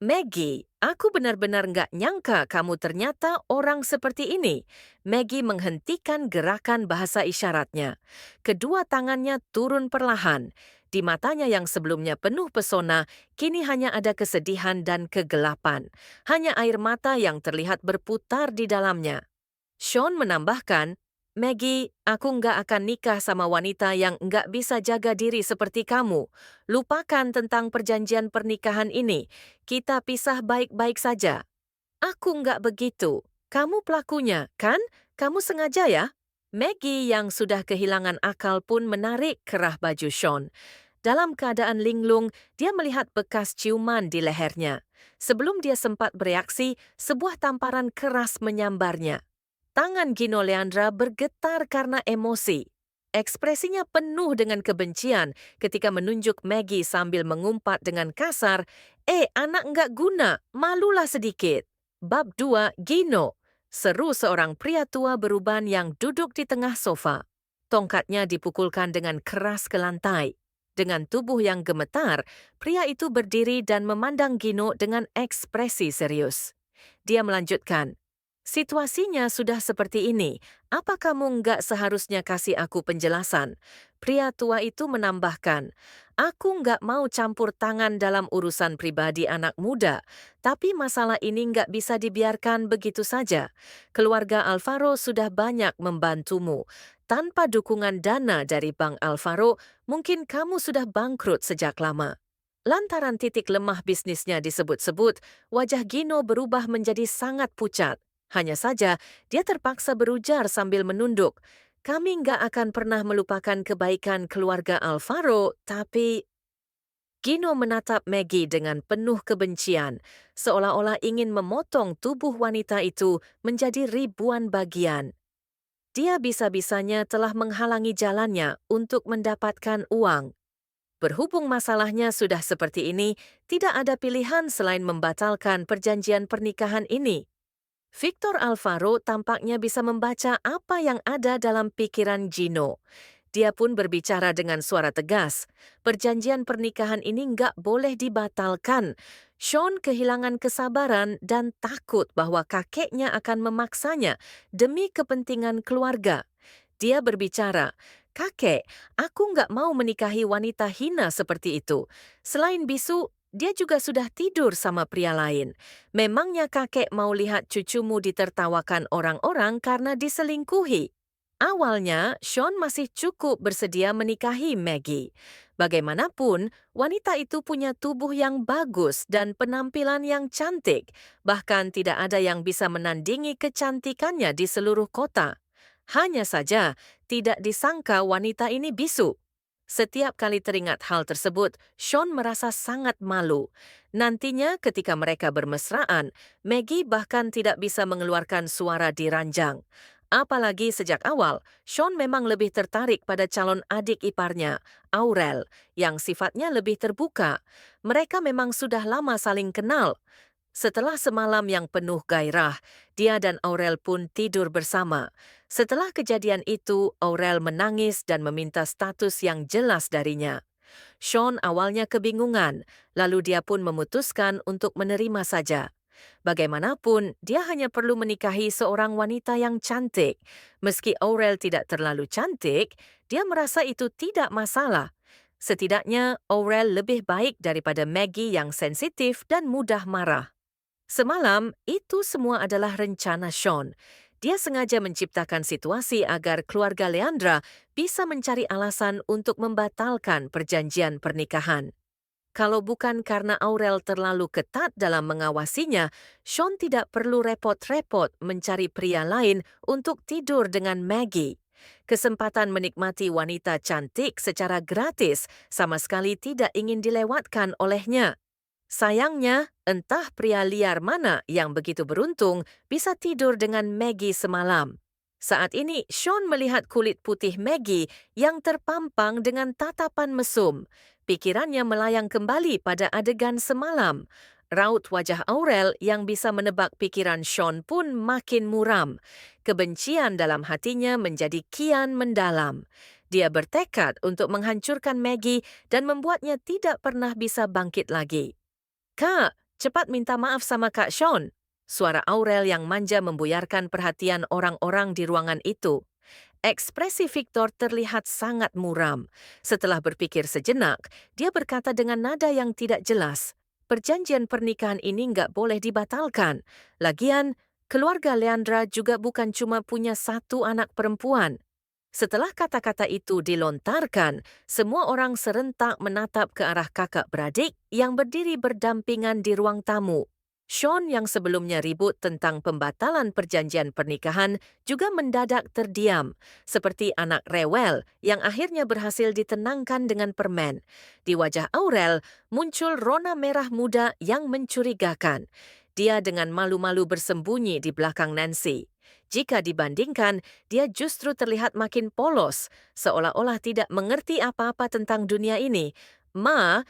Maggie, aku benar-benar nggak nyangka kamu ternyata orang seperti ini. Maggie menghentikan gerakan bahasa isyaratnya. Kedua tangannya turun perlahan. Di matanya yang sebelumnya penuh pesona, kini hanya ada kesedihan dan kegelapan. Hanya air mata yang terlihat berputar di dalamnya. Sean menambahkan, Maggie, aku nggak akan nikah sama wanita yang nggak bisa jaga diri seperti kamu. Lupakan tentang perjanjian pernikahan ini. Kita pisah baik-baik saja. Aku nggak begitu. Kamu pelakunya, kan? Kamu sengaja ya? Maggie yang sudah kehilangan akal pun menarik kerah baju Sean. Dalam keadaan linglung, dia melihat bekas ciuman di lehernya. Sebelum dia sempat bereaksi, sebuah tamparan keras menyambarnya. Tangan Gino Leandra bergetar karena emosi. Ekspresinya penuh dengan kebencian ketika menunjuk Maggie sambil mengumpat dengan kasar, anak nggak guna, malulah sedikit. Bab 2, Gino. Seru seorang pria tua beruban yang duduk di tengah sofa. Tongkatnya dipukulkan dengan keras ke lantai. Dengan tubuh yang gemetar, pria itu berdiri dan memandang Gino dengan ekspresi serius. Dia melanjutkan, situasinya sudah seperti ini. Apa kamu nggak seharusnya kasih aku penjelasan? Pria tua itu menambahkan, aku nggak mau campur tangan dalam urusan pribadi anak muda, tapi masalah ini nggak bisa dibiarkan begitu saja. Keluarga Alvaro sudah banyak membantumu. Tanpa dukungan dana dari Bank Alvaro, mungkin kamu sudah bangkrut sejak lama. Lantaran titik lemah bisnisnya disebut-sebut, wajah Gino berubah menjadi sangat pucat. Hanya saja, dia terpaksa berujar sambil menunduk. Kami nggak akan pernah melupakan kebaikan keluarga Alvaro, tapi... Gino menatap Maggie dengan penuh kebencian, seolah-olah ingin memotong tubuh wanita itu menjadi ribuan bagian. Dia bisa-bisanya telah menghalangi jalannya untuk mendapatkan uang. Berhubung masalahnya sudah seperti ini, tidak ada pilihan selain membatalkan perjanjian pernikahan ini. Victor Alvaro tampaknya bisa membaca apa yang ada dalam pikiran Gino. Dia pun berbicara dengan suara tegas. Perjanjian pernikahan ini nggak boleh dibatalkan. Sean kehilangan kesabaran dan takut bahwa kakeknya akan memaksanya demi kepentingan keluarga. Dia berbicara, kakek, aku nggak mau menikahi wanita hina seperti itu. Selain bisu, dia juga sudah tidur sama pria lain. Memangnya kakek mau lihat cucumu ditertawakan orang-orang karena diselingkuhi? Awalnya, Sean masih cukup bersedia menikahi Maggie. Bagaimanapun, wanita itu punya tubuh yang bagus dan penampilan yang cantik. Bahkan tidak ada yang bisa menandingi kecantikannya di seluruh kota. Hanya saja, tidak disangka wanita ini bisu. Setiap kali teringat hal tersebut, Sean merasa sangat malu. Nantinya ketika mereka bermesraan, Maggie bahkan tidak bisa mengeluarkan suara di ranjang. Apalagi sejak awal, Sean memang lebih tertarik pada calon adik iparnya, Aurel, yang sifatnya lebih terbuka. Mereka memang sudah lama saling kenal. Setelah semalam yang penuh gairah, dia dan Aurel pun tidur bersama. Setelah kejadian itu, Aurel menangis dan meminta status yang jelas darinya. Sean awalnya kebingungan, lalu dia pun memutuskan untuk menerima saja. Bagaimanapun, dia hanya perlu menikahi seorang wanita yang cantik. Meski Aurel tidak terlalu cantik, dia merasa itu tidak masalah. Setidaknya, Aurel lebih baik daripada Maggie yang sensitif dan mudah marah. Semalam, itu semua adalah rencana Sean. Dia sengaja menciptakan situasi agar keluarga Leandra bisa mencari alasan untuk membatalkan perjanjian pernikahan. Kalau bukan karena Aurel terlalu ketat dalam mengawasinya, Sean tidak perlu repot-repot mencari pria lain untuk tidur dengan Maggie. Kesempatan menikmati wanita cantik secara gratis sama sekali tidak ingin dilewatkan olehnya. Sayangnya, entah pria liar mana yang begitu beruntung bisa tidur dengan Maggie semalam. Saat ini, Sean melihat kulit putih Maggie yang terpampang dengan tatapan mesum. Pikirannya melayang kembali pada adegan semalam. Raut wajah Aurel yang bisa menebak pikiran Sean pun makin muram. Kebencian dalam hatinya menjadi kian mendalam. Dia bertekad untuk menghancurkan Maggie dan membuatnya tidak pernah bisa bangkit lagi. Kak, Cepat minta maaf sama Kak Sean. Suara Aurel yang manja membuyarkan perhatian orang-orang di ruangan itu. Ekspresi Victor terlihat sangat muram. Setelah berpikir sejenak, dia berkata dengan nada yang tidak jelas, perjanjian pernikahan ini nggak boleh dibatalkan. Lagian, keluarga Leandra juga bukan cuma punya satu anak perempuan. Setelah kata-kata itu dilontarkan, semua orang serentak menatap ke arah kakak beradik yang berdiri berdampingan di ruang tamu. Sean yang sebelumnya ribut tentang pembatalan perjanjian pernikahan juga mendadak terdiam, seperti anak rewel yang akhirnya berhasil ditenangkan dengan permen. Di wajah Aurel muncul rona merah muda yang mencurigakan. Dia dengan malu-malu bersembunyi di belakang Nancy. Jika dibandingkan, dia justru terlihat makin polos, seolah-olah tidak mengerti apa-apa tentang dunia ini. Ma